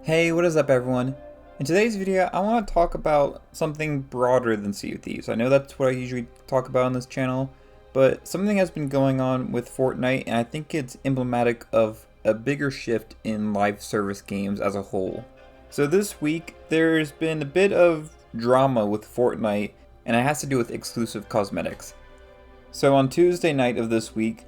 Hey, what is up everyone? In today's video, I want to talk about something broader than Sea of Thieves. I know that's what I usually talk about on this channel, but something has been going on with Fortnite, and I think it's emblematic of a bigger shift in live service games as a whole. So this week, there's been a bit of drama with Fortnite, and it has to do with exclusive cosmetics. So on Tuesday night of this week,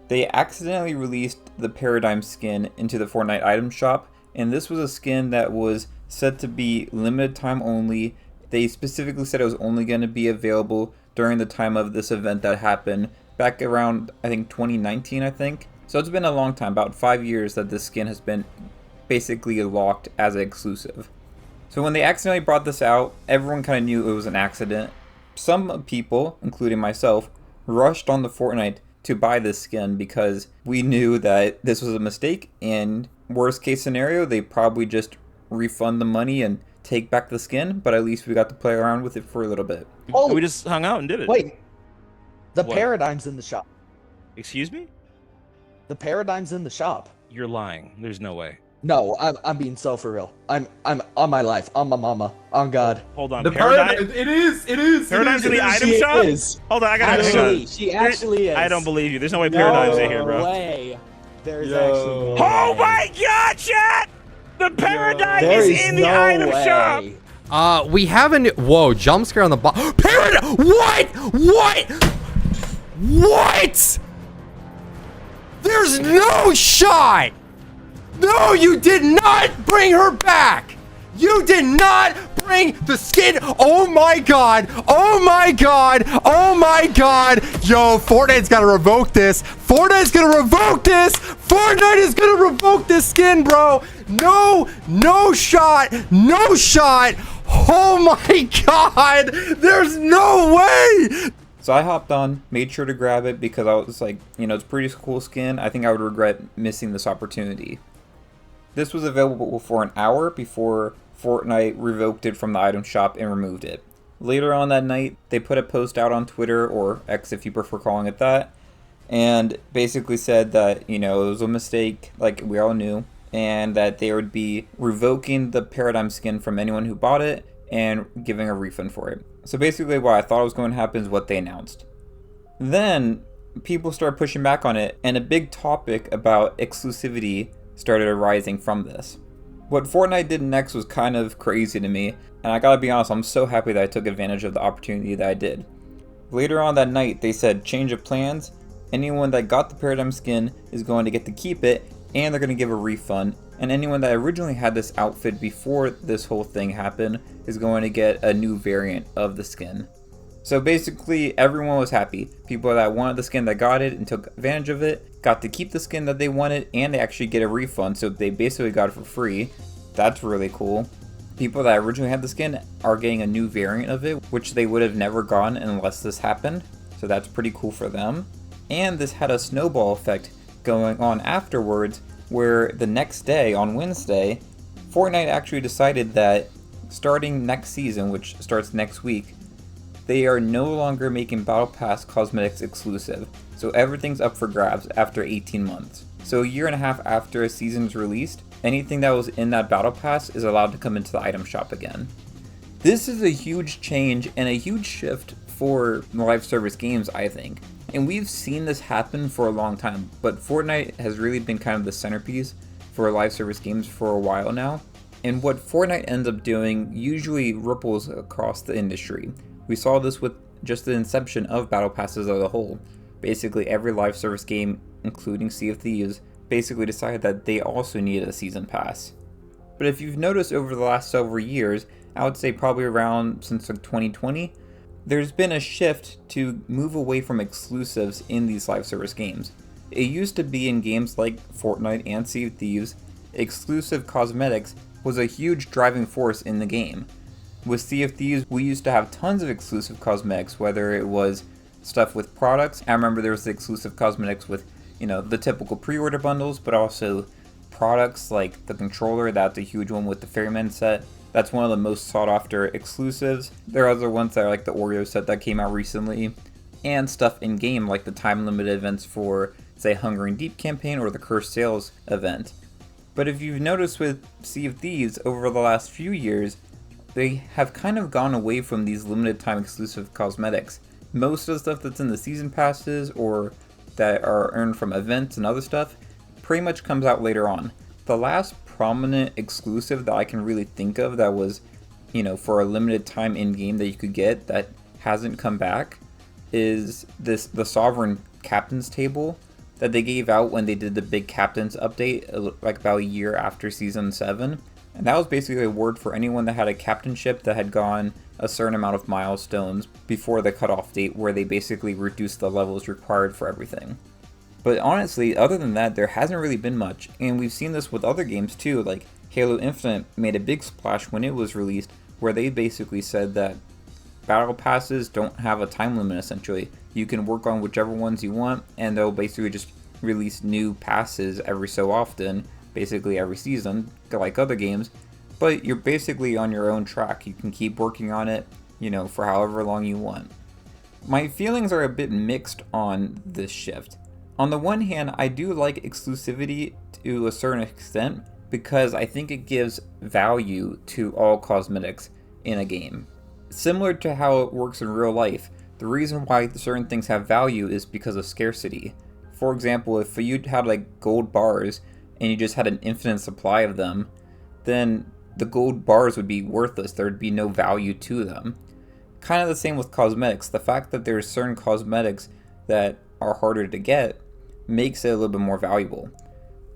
they accidentally released the Paradigm skin into the Fortnite item shop, and this was a skin that was said to be limited time only. They specifically said it was only going to be available during the time of this event that happened back around, I think, 2019, I think. So it's been a long time, about 5 years that this skin has been basically locked as an exclusive. So when they accidentally brought this out, everyone kind of knew it was an accident. Some people, including myself, rushed on the Fortnite to buy this skin because we knew that this was a mistake, and worst case scenario, they probably just refund the money and take back the skin, but at least we got to play around with it for a little bit. Oh, And we just hung out and did it. wait. The What? Paradigm's in the shop. Excuse me? The Paradigm's in the shop. You're lying. There's no way. No, I'm being so for real. I'm on my life, on my mama, on God. Hold on. The Paradigm? It is. Paradigm's in the item She shop? is. Hold on, I gotta hang Actually, on. she actually is. I don't believe you. There's no way Paradigm's in here, bro. No way. There's Yo. actually no Oh way. my god, chat! The Paradigm There is is in the no item way. shop! We haven't. Whoa, jump scare on the bottom. Paradigm! What? There's no shot! No, you did not bring her back! You did not bring the skin! Oh my god! Oh my god! Oh my god! Yo, Fortnite's gotta revoke this! Fortnite's gonna revoke this! Fortnite is gonna revoke this skin, bro! No shot! No shot! Oh my god! There's no way! So I hopped on, made sure to grab it because I was like, you know, it's a pretty cool skin. I think I would regret missing this opportunity. This was available for an hour before Fortnite revoked it from the item shop and removed it. Later on that night, they put a post out on Twitter, or X if you prefer calling it that, and basically said that, you know, it was a mistake, like we all knew, and that they would be revoking the Paradigm skin from anyone who bought it and giving a refund for it. So basically what I thought was going to happen is what they announced. Then people started pushing back on it, and a big topic about exclusivity started arising from this. What Fortnite did next was kind of crazy to me, and I gotta be honest, I'm so happy that I took advantage of the opportunity that I did. Later on that night, they said change of plans. Anyone that got the Paradigm skin is going to get to keep it, and they're going to give a refund. And anyone that originally had this outfit before this whole thing happened is going to get a new variant of the skin. So basically, everyone was happy. People that wanted the skin that got it and took advantage of it got to keep the skin that they wanted, and they actually get a refund, so they basically got it for free. That's really cool. People that originally had the skin are getting a new variant of it, which they would have never gotten unless this happened. So that's pretty cool for them. And this had a snowball effect going on afterwards, where the next day, on Wednesday, Fortnite actually decided that starting next season, which starts next week, they are no longer making Battle Pass cosmetics exclusive. So everything's up for grabs after 18 months. So a year and a half after a season is released, anything that was in that Battle Pass is allowed to come into the item shop again. This is a huge change and a huge shift for live service games, I think. And we've seen this happen for a long time, but Fortnite has really been kind of the centerpiece for live service games for a while now. And what Fortnite ends up doing usually ripples across the industry. We saw this with just the inception of Battle Passes as a whole. Basically every live service game, including Sea of Thieves, basically decided that they also needed a season pass. But if you've noticed over the last several years, I would say probably around since like 2020, there's been a shift to move away from exclusives in these live service games. It used to be in games like Fortnite and Sea of Thieves, exclusive cosmetics was a huge driving force in the game. With Sea of Thieves, we used to have tons of exclusive cosmetics, whether it was stuff with products. I remember there was the exclusive cosmetics with, you know, the typical pre-order bundles, but also products like the controller. That's a huge one with the Ferryman set. That's one of the most sought after exclusives. There are other ones that are like the Oreo set that came out recently, and stuff in game like the time limited events for, say, Hunger and Deep campaign or the Cursed Sales event. But if you've noticed with Sea of Thieves over the last few years, they have kind of gone away from these limited time exclusive cosmetics. Most of the stuff that's in the season passes or that are earned from events and other stuff pretty much comes out later on. The last prominent exclusive that I can really think of that was, for a limited time in game that you could get that hasn't come back is the Sovereign Captain's Table that they gave out when they did the big Captain's update like about a year after Season 7. And that was basically a word for anyone that had a captainship that had gone a certain amount of milestones before the cutoff date, where they basically reduced the levels required for everything. But honestly, other than that, there hasn't really been much, and we've seen this with other games too, like Halo Infinite made a big splash when it was released, where they basically said that battle passes don't have a time limit essentially. You can work on whichever ones you want, and they'll basically just release new passes every so often, basically every season, like other games, but you're basically on your own track. You can keep working on it, for however long you want. My feelings are a bit mixed on this shift. On the one hand, I do like exclusivity to a certain extent because I think it gives value to all cosmetics in a game. Similar to how it works in real life, the reason why certain things have value is because of scarcity. For example, if you had like gold bars and you just had an infinite supply of them, then the gold bars would be worthless. There would be no value to them. Kind of the same with cosmetics. The fact that there's certain cosmetics that are harder to get makes it a little bit more valuable.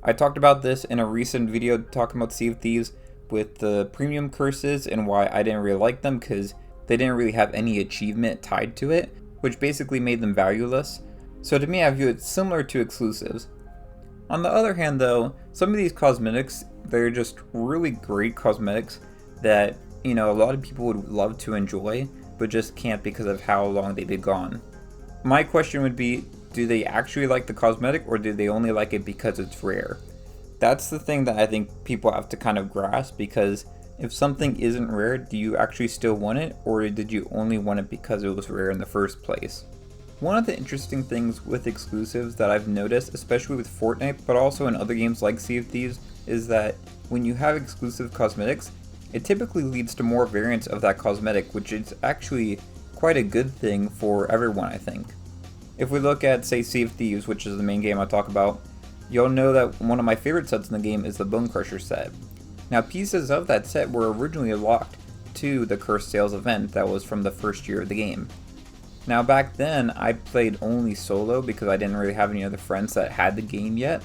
I talked about this in a recent video talking about Sea of Thieves with the premium curses and why I didn't really like them because they didn't really have any achievement tied to it, which basically made them valueless. So to me, I view it similar to exclusives. On the other hand though, some of these cosmetics, they're just really great cosmetics that, a lot of people would love to enjoy, but just can't because of how long they've been gone. My question would be, do they actually like the cosmetic or do they only like it because it's rare? That's the thing that I think people have to kind of grasp, because if something isn't rare, do you actually still want it, or did you only want it because it was rare in the first place? One of the interesting things with exclusives that I've noticed, especially with Fortnite, but also in other games like Sea of Thieves, is that when you have exclusive cosmetics, it typically leads to more variants of that cosmetic, which is actually quite a good thing for everyone, I think. If we look at, say, Sea of Thieves, which is the main game I talk about, you'll know that one of my favorite sets in the game is the Bone Crusher set. Now, pieces of that set were originally locked to the Cursed Sales event that was from the first year of the game. Now, back then, I played only solo because I didn't really have any other friends that had the game yet.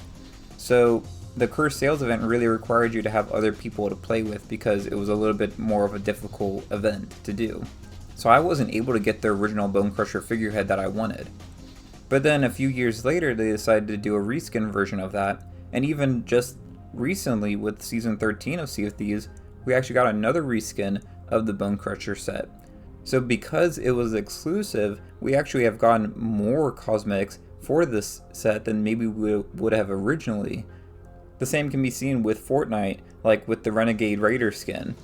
So, the Cursed Sales event really required you to have other people to play with because it was a little bit more of a difficult event to do. So I wasn't able to get the original Bone Crusher figurehead that I wanted. But then a few years later, they decided to do a reskin version of that, and even just recently with Season 13 of Sea of Thieves, we actually got another reskin of the Bone Crusher set. So because it was exclusive, we actually have gotten more cosmetics for this set than maybe we would have originally. The same can be seen with Fortnite, like with the Renegade Raider skin.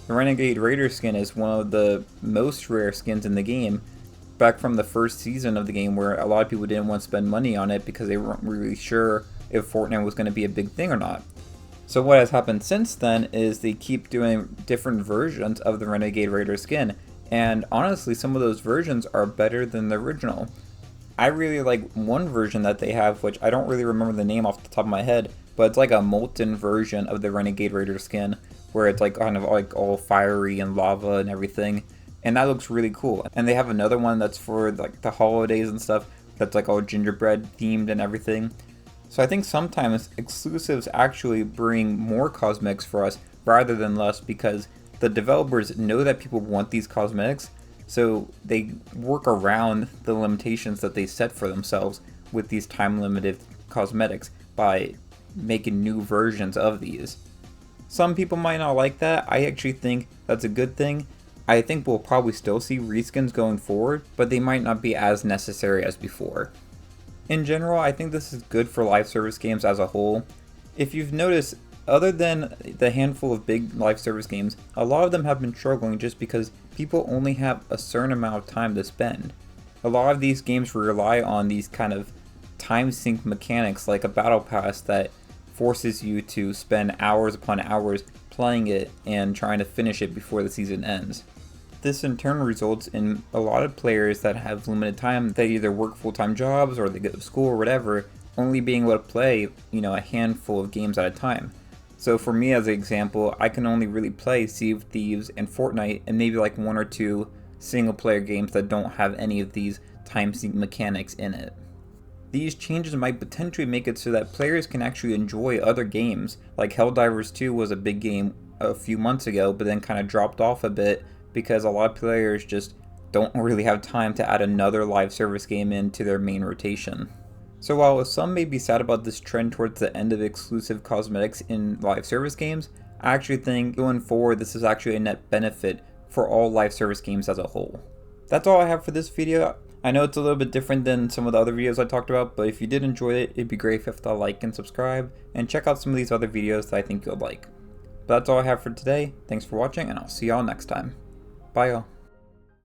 The Renegade Raider skin is one of the most rare skins in the game, back from the first season of the game, where a lot of people didn't want to spend money on it because they weren't really sure if Fortnite was going to be a big thing or not. So what has happened since then is they keep doing different versions of the Renegade Raider skin, and honestly some of those versions are better than the original. I really like one version that they have, which I don't really remember the name off the top of my head, but it's like a molten version of the Renegade Raider skin, where it's like kind of like all fiery and lava and everything. And that looks really cool. And they have another one that's for like the holidays and stuff, that's like all gingerbread themed and everything. So I think sometimes exclusives actually bring more cosmetics for us rather than less, because the developers know that people want these cosmetics, so they work around the limitations that they set for themselves with these time limited cosmetics by making new versions of these. Some people might not like that. I actually think that's a good thing. I think we'll probably still see reskins going forward, but they might not be as necessary as before. In general, I think this is good for live service games as a whole. If you've noticed, other than the handful of big live service games, a lot of them have been struggling just because people only have a certain amount of time to spend. A lot of these games rely on these kind of time sink mechanics like a battle pass that forces you to spend hours upon hours playing it and trying to finish it before the season ends. This in turn results in a lot of players that have limited time, that either work full-time jobs or they go to school or whatever, only being able to play, a handful of games at a time. So for me as an example, I can only really play Sea of Thieves and Fortnite and maybe like 1 or 2 single player games that don't have any of these time sync mechanics in it. These changes might potentially make it so that players can actually enjoy other games, like Helldivers 2 was a big game a few months ago, but then kind of dropped off a bit because a lot of players just don't really have time to add another live service game into their main rotation. So while some may be sad about this trend towards the end of exclusive cosmetics in live service games, I actually think going forward this is actually a net benefit for all live service games as a whole. That's all I have for this video. I know it's a little bit different than some of the other videos I talked about, but if you did enjoy it, it'd be great if you hit the like and subscribe, and check out some of these other videos that I think you'll like. But that's all I have for today. Thanks for watching, and I'll see y'all next time. Bye y'all.